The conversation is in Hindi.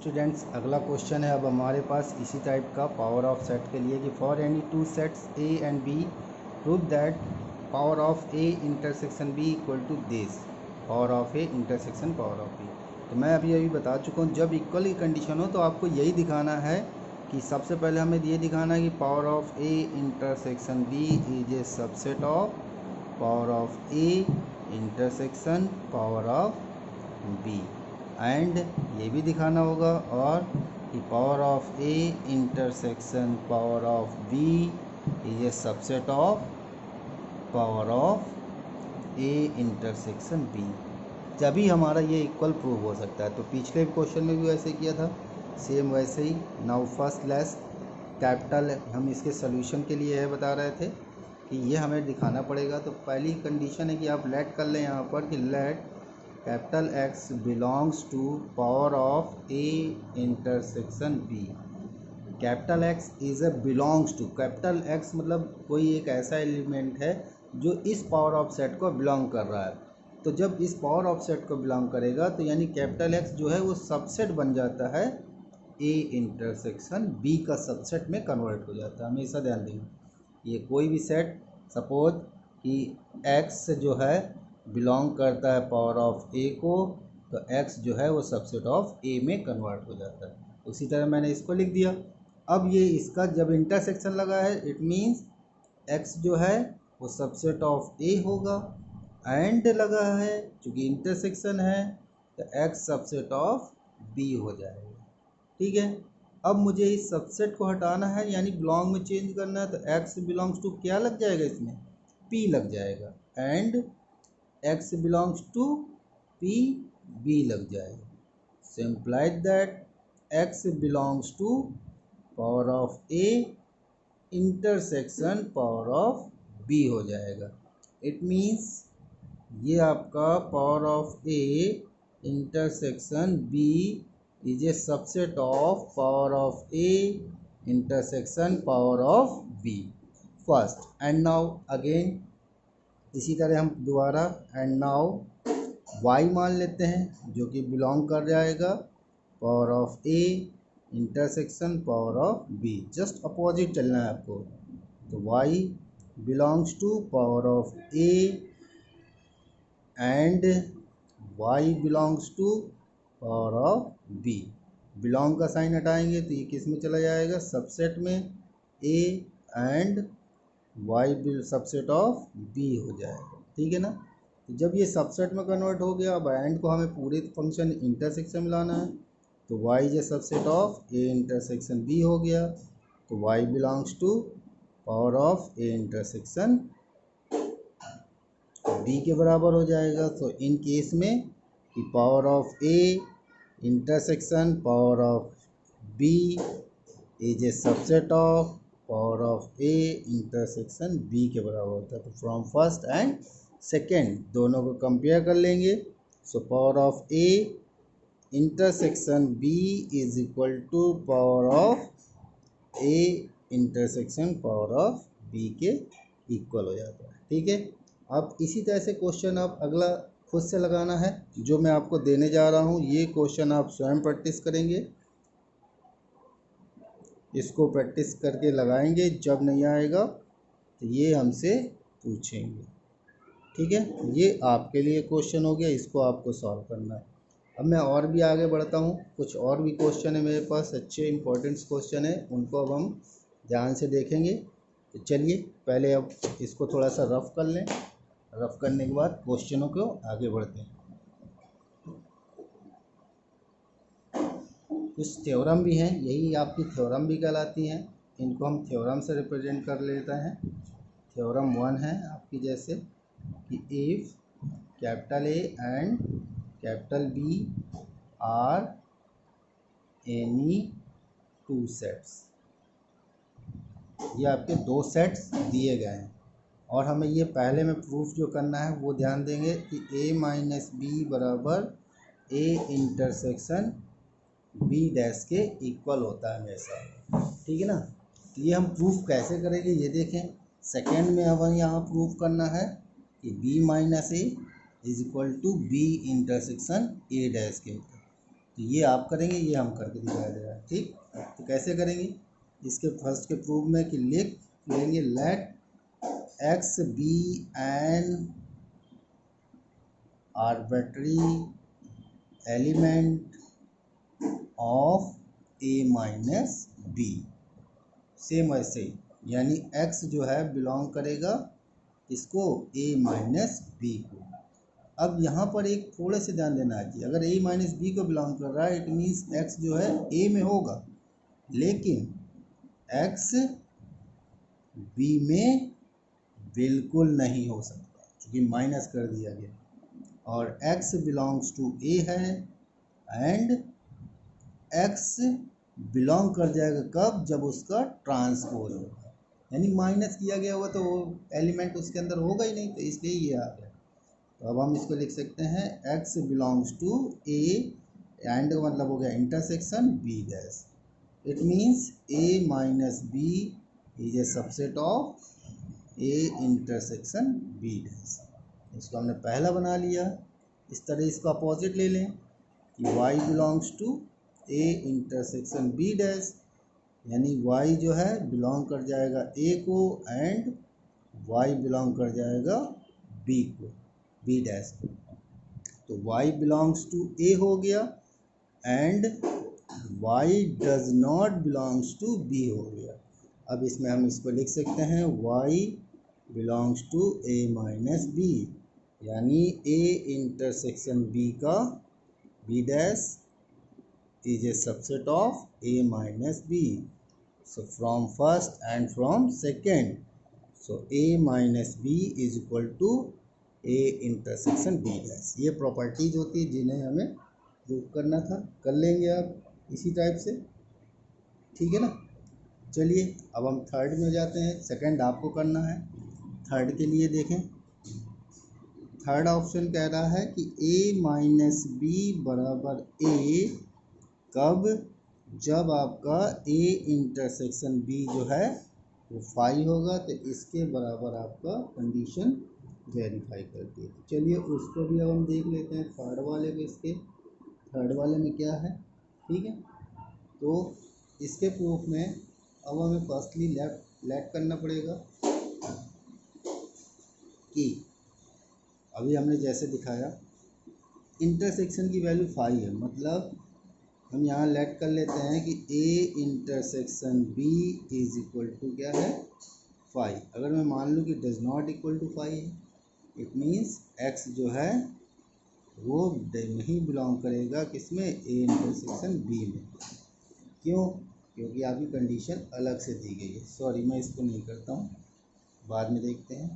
स्टूडेंट्स, अगला क्वेश्चन है अब हमारे पास इसी टाइप का पावर ऑफ सेट के लिए कि for any two sets A and B prove that power of A intersection B equal to this power of A intersection power of B. तो मैं अभी बता चुका हूँ, जब इक्वल की कंडीशन हो तो आपको यही दिखाना है कि सबसे पहले हमें ये दिखाना है कि power of A intersection B is a subset of power of A intersection power of B, and ये भी दिखाना होगा और कि power of A intersection power of B is a subset of power of A intersection B. जभी हमारा ये इक्वल प्रूव हो सकता है। तो पिछले क्वेश्चन में भी वैसे किया था, सेम वैसे ही। नाउ फर्स्ट लेस कैपिटल हम इसके सोल्यूशन के लिए यह बता रहे थे कि ये हमें दिखाना पड़ेगा। तो पहली कंडीशन है कि आप लेट कर लें यहाँ पर कि let capital X belongs to power of A intersection B. Capital X is a belongs to, capital X मतलब कोई एक ऐसा एलिमेंट है जो इस पावर ऑफ सेट को बिलोंग कर रहा है। तो जब इस पावर ऑफ सेट को बिलोंग करेगा तो यानी कैपिटल X जो है वो सबसेट बन जाता है ए इंटरसेक्शन बी का सबसेट में कन्वर्ट हो जाता है। हमेशा ध्यान देंगे, ये कोई भी सेट सपोज कि X जो है बिलोंग करता है पावर ऑफ ए को, तो x जो है वो सबसेट ऑफ ए में कन्वर्ट हो जाता है। उसी तरह मैंने इसको लिख दिया। अब ये इसका जब इंटरसेक्शन लगा है इट मीन्स x जो है वो सबसेट ऑफ ए होगा, एंड लगा है चूँकि इंटरसेक्शन है तो x सबसेट ऑफ बी हो जाएगा। ठीक है, अब मुझे इस सबसेट को हटाना है यानी बिलोंग में चेंज करना है, तो x बिलोंग्स टू क्या लग जाएगा, इसमें p लग जाएगा, and x belongs to p b लग जाएगा। So implied that x belongs to power of a intersection power of b हो जाएगा। It means ये आपका power of a intersection b is a subset of power of a intersection power of b first, and now again इसी तरह हम दोबारा एंड नाउ y मान लेते हैं जो कि बिलोंग कर जाएगा power of A intersection power of B. Just opposite चलना है आपको, तो y belongs to power of A and y belongs to power of B. Belong का साइन हटाएंगे तो ये किस में चला जाएगा, सबसेट में a and y bill subset of b हो जाएगा। ठीक है ना। तो जब ये सबसेट में कन्वर्ट हो गया, अब एंड को हमें पूरे फंक्शन इंटरसेक्शन में लाना है, तो y is a subset of a intersection b हो गया, तो y belongs to power of a intersection b के बराबर हो जाएगा। तो इन केस में कि power of a intersection power of b is a subset of power of A intersection B के बराबर होता है। तो फ्रॉम फर्स्ट एंड सेकेंड दोनों को कंपेयर कर लेंगे। So power of A intersection B is equal to power of A intersection power of B के इक्वल हो जाता है। ठीक है, अब इसी तरह से क्वेश्चन आप अगला खुद से लगाना है जो मैं आपको देने जा रहा हूँ। ये क्वेश्चन आप स्वयं प्रैक्टिस करेंगे, इसको प्रैक्टिस करके लगाएंगे, जब नहीं आएगा तो ये हमसे पूछेंगे। ठीक है, ये आपके लिए क्वेश्चन हो गया, इसको आपको सॉल्व करना है। अब मैं और भी आगे बढ़ता हूँ, कुछ और भी क्वेश्चन है मेरे पास, अच्छे इंपॉर्टेंट क्वेश्चन है, उनको अब हम ध्यान से देखेंगे। तो चलिए पहले अब इसको थोड़ा सा रफ कर लें, रफ करने के बाद क्वेश्चनों को आगे बढ़ते हैं। कुछ थ्योरम भी हैं, यही आपकी थ्योरम भी कहलाती हैं, इनको हम थ्योरम से रिप्रेजेंट कर लेते हैं। थ्योरम 1 है आपकी जैसे कि if capital A and capital B are any two sets, ये आपके दो सेट्स दिए गए हैं और हमें ये पहले में प्रूफ जो करना है वो ध्यान देंगे कि a माइनस बी बराबर ए इंटरसेक्शन बी डैश के इक्वल होता है हमेशा। ठीक है ना। तो ये हम प्रूफ कैसे करेंगे ये देखें। सेकेंड में अब यहाँ प्रूफ करना है कि b minus A is equal to B intersection A dash के। तो ये आप करेंगे, ये हम करके दिखाया दे रहा है। ठीक, तो कैसे करेंगे इसके फर्स्ट के प्रूफ में कि लिख लेंगे let x be an arbitrary element of A minus B. Same ऐसे ही, यानी x जो है बिलोंग करेगा इसको a माइनस बी को। अब यहाँ पर एक थोड़े से ध्यान देना है कि अगर a माइनस बी को बिलोंग कर रहा है इट मीन्स x जो है a में होगा, लेकिन x b में बिल्कुल नहीं हो सकता क्योंकि माइनस कर दिया गया, और x बिलोंग्स टू a है एंड x बिलोंग कर जाएगा कब, जब उसका ट्रांसपोज होगा, यानी माइनस किया गया होगा तो वो एलिमेंट उसके अंदर होगा ही नहीं, तो इसलिए ये आ गया। तो अब हम इसको लिख सकते हैं x belongs to a and मतलब हो गया intersection b dash, it means a minus b is a subset of a intersection b dash. इसको हमने पहला बना लिया। इस तरह इसका अपोजिट ले लें कि y belongs to a intersection b dash, यानी y जो है बिलोंग कर जाएगा a को एंड y बिलोंग कर जाएगा b को, b डैश को। तो y बिलोंग्स टू a हो गया and y does not belongs to b हो गया। अब इसमें हम इसको लिख सकते हैं y belongs to a minus b, यानी a इंटरसेक्शन b का b dash is a subset of a minus b. So from first and from second, so a minus b is equal to a intersection b dash। ये प्रॉपर्टीज होती है जिन्हें हमें प्रूव करना था, कर लेंगे आप इसी टाइप से, ठीक है ना। चलिए अब हम थर्ड में जाते हैं, सेकंड आपको करना है। थर्ड के लिए देखें, थर्ड ऑप्शन कह रहा है कि a माइनस बी बराबर a कब, जब आपका a इंटरसेक्शन b जो है वो 5 होगा, तो इसके बराबर आपका कंडीशन वेरीफाई करती है। चलिए उसको भी अब हम देख लेते हैं थर्ड वाले को। इसके थर्ड वाले में क्या है, ठीक है। तो इसके प्रूफ में अब हमें फर्स्टली लेट करना पड़ेगा कि अभी हमने जैसे दिखाया इंटरसेक्शन की वैल्यू 5 है, मतलब हम यहाँ लेट कर लेते हैं कि a intersection b is equal to क्या है 5। अगर मैं मान लूँ कि डज नॉट इक्वल टू 5 है, इट मीन्स x जो है वो नहीं बिलोंग करेगा किसमें, a इंटरसेक्शन b में। क्यों, क्योंकि आपकी कंडीशन अलग से दी गई है। सॉरी मैं इसको नहीं करता हूँ, बाद में देखते हैं।